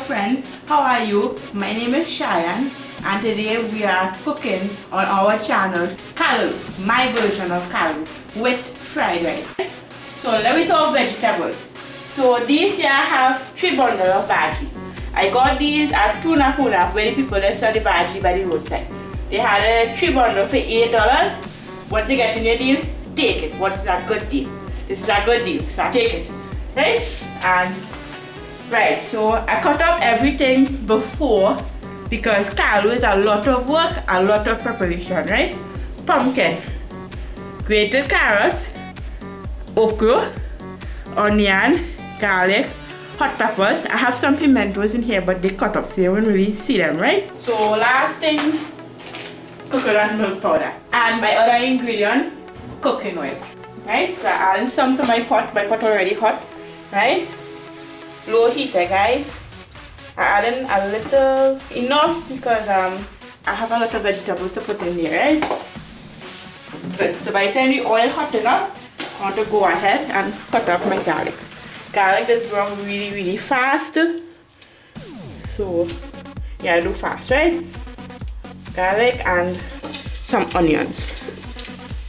friends, how are you? My name is Cheyenne and today we are cooking on our channel Callaloo, my version of Callaloo with fried rice. So let me talk vegetables. So these here I have 3 bundles of bhaji. I got these at Tuna Puna where the people that sell the bhaji by the roadside. They had a 3 bundle for $8. Once you get in your deal, take it. What's a good deal? This is a good deal, so I take it. Right? And right, so I cut up everything before because callaloo is a lot of work, a lot of preparation, right? Pumpkin, grated carrots, okra, onion, garlic, hot peppers. I have some pimentos in here, but they cut up so you won't really see them, right? So last thing, coconut milk powder. And my other ingredient, cooking oil, right? So I add some to my pot already hot, right? Low heater, guys. I add in a little, enough because I have a lot of vegetables to put in there, right? Good. So by the time the oil hot enough, I want to go ahead and cut up my garlic. Garlic is brown really fast. So yeah, do fast, right? Garlic and some onions.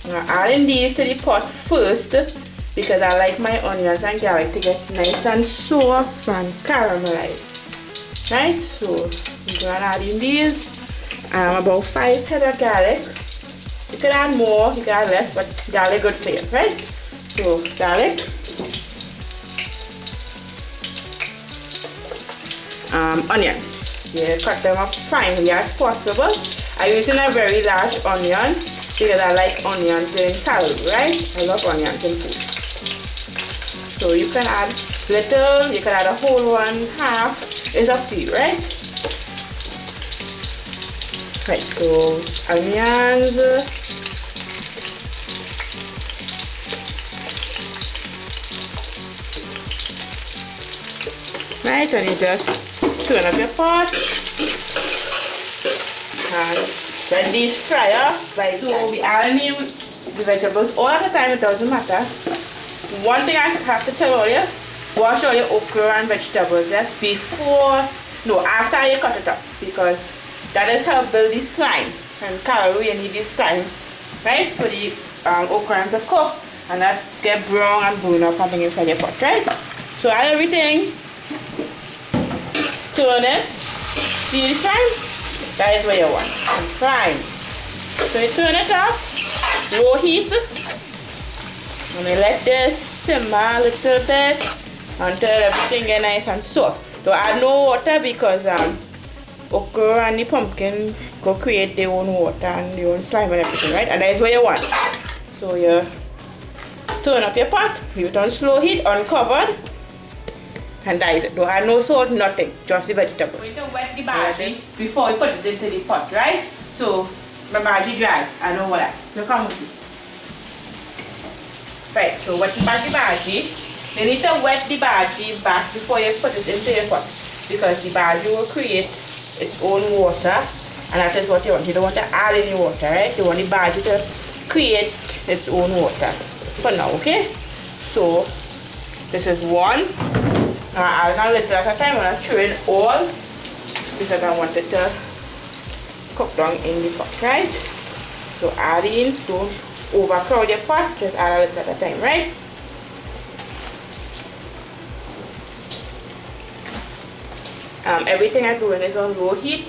I'm adding these to the pot first because I like my onions and garlic to get nice and soft and caramelized. Right, so I'm going to add in these. About 5 heads of garlic. You can add more, you can add less, but garlic good for you, right? So garlic. Onions. You cut them up finely as possible. I'm using a very large onion because I like onions in callaloo, right? I love onions in food. So you can add little, you can add a whole one, half. It's up to you, right? Right, so onions. Right, and you just turn up your pot. And then these fry up. Right, so we add in the vegetables all at the time, it doesn't matter. One thing I have to tell all you, wash all your okra and vegetables after you cut it up, because that is how build the slime. And callaloo, you need this slime, right, for the okra to cook and not get brown and burn up and inside your pot, right? So add everything, turn it, see the slime? That is what you want, and slime. So you turn it up, low heat, and you let this simmer a little bit until everything gets nice and soft. Don't add no water because okra and the pumpkin go create their own water and their own slime and everything, right? And that is what you want. So you turn up your pot, leave it on slow heat, uncovered, and that is it. Don't add no salt, nothing, just the vegetables. We're going to wet the bhaji before we put it into the pot, right? So my bhaji dry, I know what that. So come with me. Right, so wet the bhaji. You need to wet the bhaji back before you put it into your pot because the bhaji will create its own water and that is what you want. You don't want to add any water, right? You want the bhaji to create its own water for now, okay? So this is one. I'll add a little at a time. I'm going to throw in all because I want it to cook down in the pot, right? So add in, don't overcrowd your pot, just add a little at a time, right? Everything I'm doing is on low heat.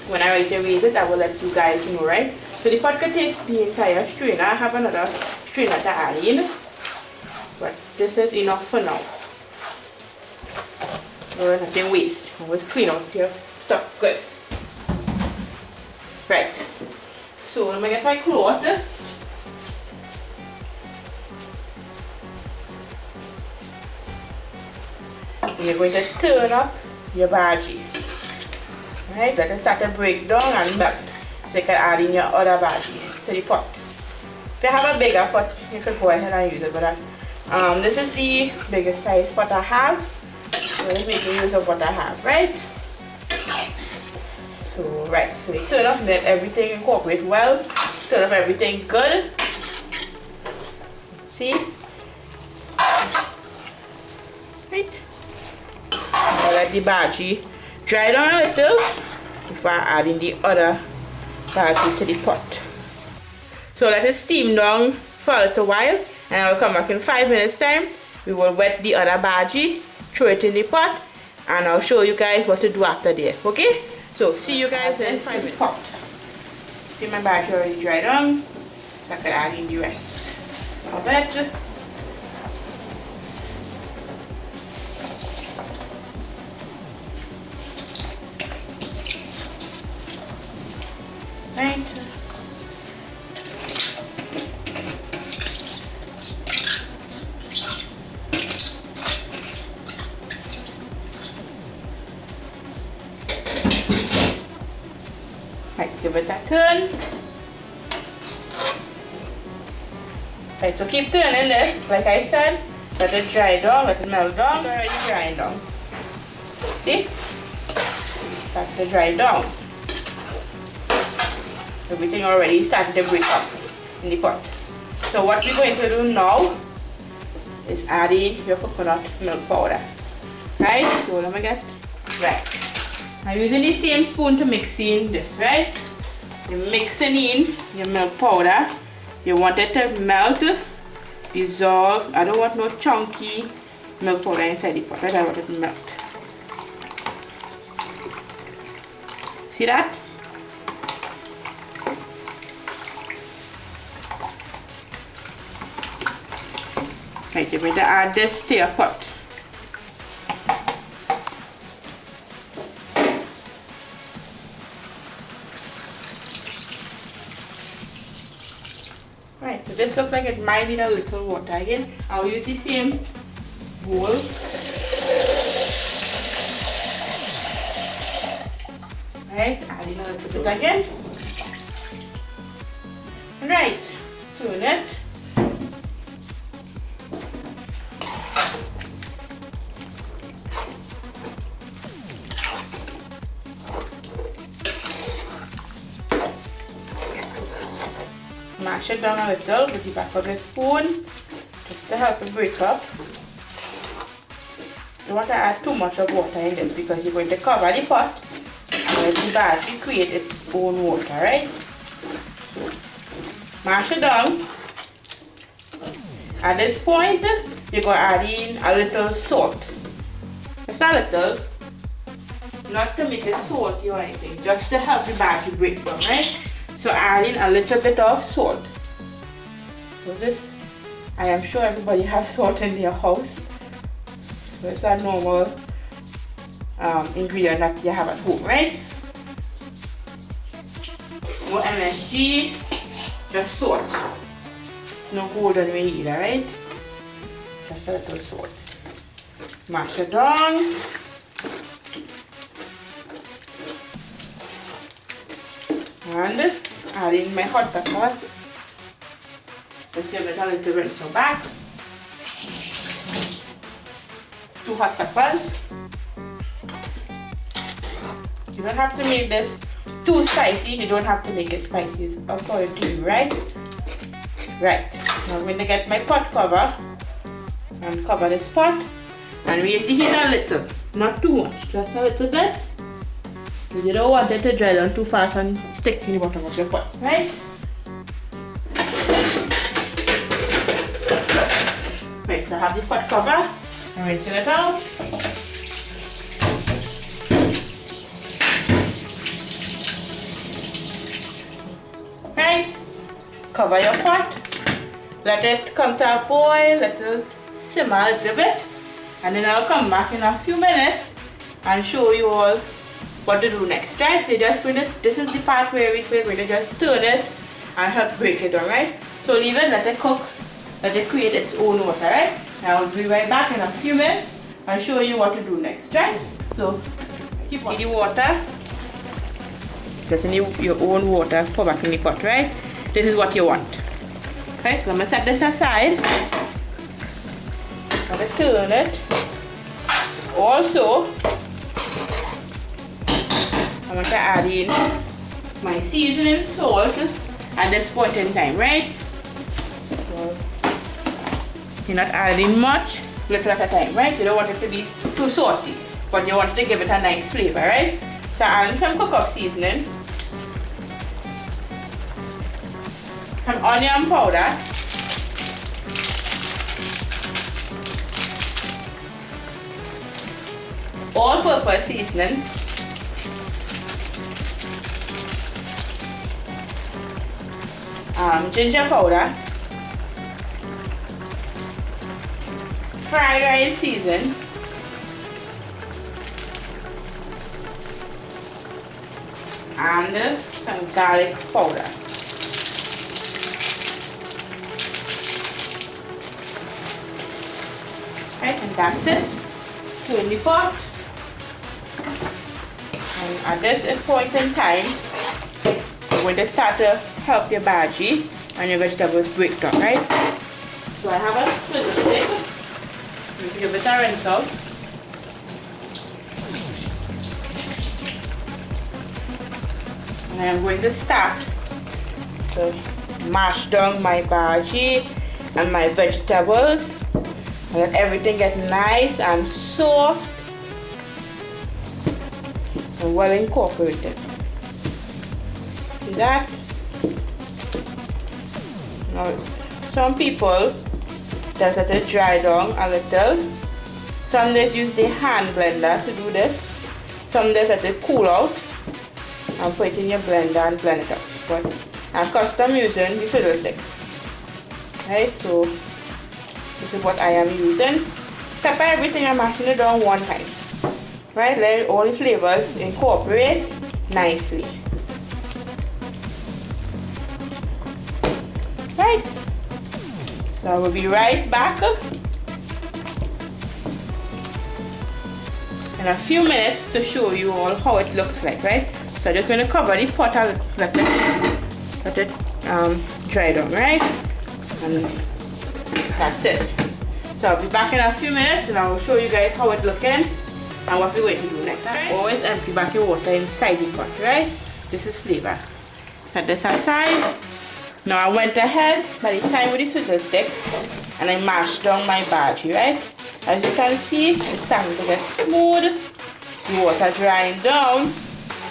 When I ready to raise it, I will let you guys know, right? So the pot could take the entire strainer. I have another strainer to add in, but this is enough for now. Nothing waste. Always clean out your stuff good. Right. So let me get my cloth. You're going to turn up your bhaji. Right, let it start to break down and melt. So you can add in your other bhaji to the pot. If you have a bigger pot, you can go ahead and use it. But this is the biggest size pot I have. So let's make use of what I have, right? So right, so you turn up, let everything incorporate well. Turn up everything good. See? Right. let the bhaji dry down a little before adding the other bhaji to the pot. So let it steam down for a little while, and I will come back in 5 minutes time. We will wet the other bhaji, throw it in the pot, and I'll show you guys what to do after there. Okay? So see you guys in 5 minutes. Pot. See my bhaji already dried down. So I can add in the rest of it. Right. Right, give it a turn. Right, so keep turning this, like I said. Let it dry down, let it melt down. It's already drying down. See? Start to dry down. Everything already started to break up in the pot. So what we're going to do now is add in your coconut milk powder. Right? So let me get right. I'm using the same spoon to mix in this, right? You're mixing in your milk powder. You want it to melt, dissolve. I don't want no chunky milk powder inside the pot, right? I want it to melt. See that? Right, you're going to add this to your pot. Right, so this looks like it might need a little water again. I'll use the same bowl. Right, adding a little bit again. Right, turn it. Mash it down a little with the back of the spoon just to help it break up. You don't want to add too much of water in this because you're going to cover the pot and let the bhaji create its own water, right? So, mash it down. At this point, you're going to add in a little salt. Just a little. Not to make it salty or anything, just to help the bhaji break down, right? So add in a little bit of salt. So this, I am sure everybody has salt in their house. So it's a normal ingredient that you have at home, right? No MSG, just salt. No golden way either, right? Just a little salt. Mash it down. And add in my hot peppers. Just give it a little rinse so back. 2 hot peppers. You don't have to make this too spicy. You don't have to make it spicy. It's according to you, right? Right. Now I'm going to get my pot cover and cover this pot and raise the heat a little. Not too much, just a little bit. You don't want it to dry down too fast and stick in the bottom of your pot, right? Right, so I have the pot cover. I'm rinsing it out. Right, cover your pot. Let it come to a boil, let it simmer a little bit. And then I'll come back in a few minutes and show you all what to do next, right? So just going to, this is the part where we're going to just turn it and help break it, alright? So leave it, let it cook, let it create its own water, right? Now I'll be right back in a few minutes and show you what to do next, right? So keep on the water, just in your own water, pour back in the pot, right? This is what you want. Okay, so I'm going to set this aside. I'm going to turn it. Also, I'm going to add in my seasoning salt at this point in time, right? So, you're not adding much, little at a time, right? You don't want it to be too salty. but you want to give it a nice flavor, right? So add some cook-up seasoning, some onion powder, all-purpose seasoning, ginger powder, fried rice season, and some garlic powder. Right, and that's it. Turn the pot. And at this point in time, you're going to start to help your bhaji and your vegetables break down, right? So I have a swizzle stick. I'm going to give it a rinse out. And I'm going to start to mash down my bhaji and my vegetables and let everything get nice and soft and well incorporated. See that? Now, some people just let it dry down a little. Some just use the hand blender to do this. Some just let it cool out and put it in your blender and blend it up. But I'm custom using the fiddle stick. Right, so this is what I am using. Pepper everything and mashing it down one time. Right, let all the flavors incorporate nicely. Right, so I will be right back in a few minutes to show you all how it looks like, right? So I'm just going to cover the pot and let it dry down, right? And that's it. So I'll be back in a few minutes and I will show you guys how it's looking and what we're going to do next. Right? Always empty back your water inside the pot, right? This is flavor. Set this aside. Now I went ahead by the time with the swizzle stick and I mashed down my bhaji, right? As you can see, it's starting to get smooth. The water drying down.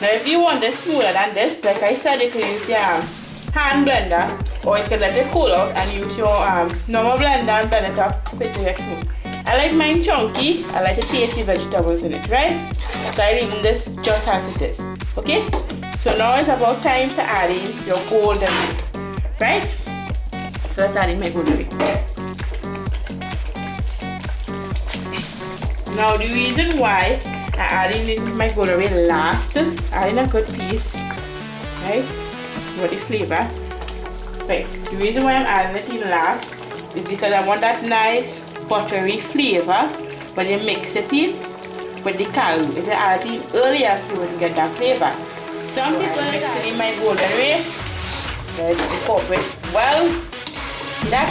Now if you want it smoother than this, like I said, you can use your hand blender or you can let it cool out and use your normal blender and blend it up quick to get smooth. I like mine chunky. I like to taste the vegetables in it, right? So I leave this just as it is. Okay? So now it's about time to add in your golden meat. Right? So let's add in my golden meat. Now the reason why I add in my golden meat last, add in a good piece, right? For the flavor. Right. The reason why I'm adding it in last is because I want that nice buttery flavor when you mix it in with the callaloo. If you add it in earlier, you wouldn't get that flavor. Some people mix it in my golden meat. Let's incorporate well. See that?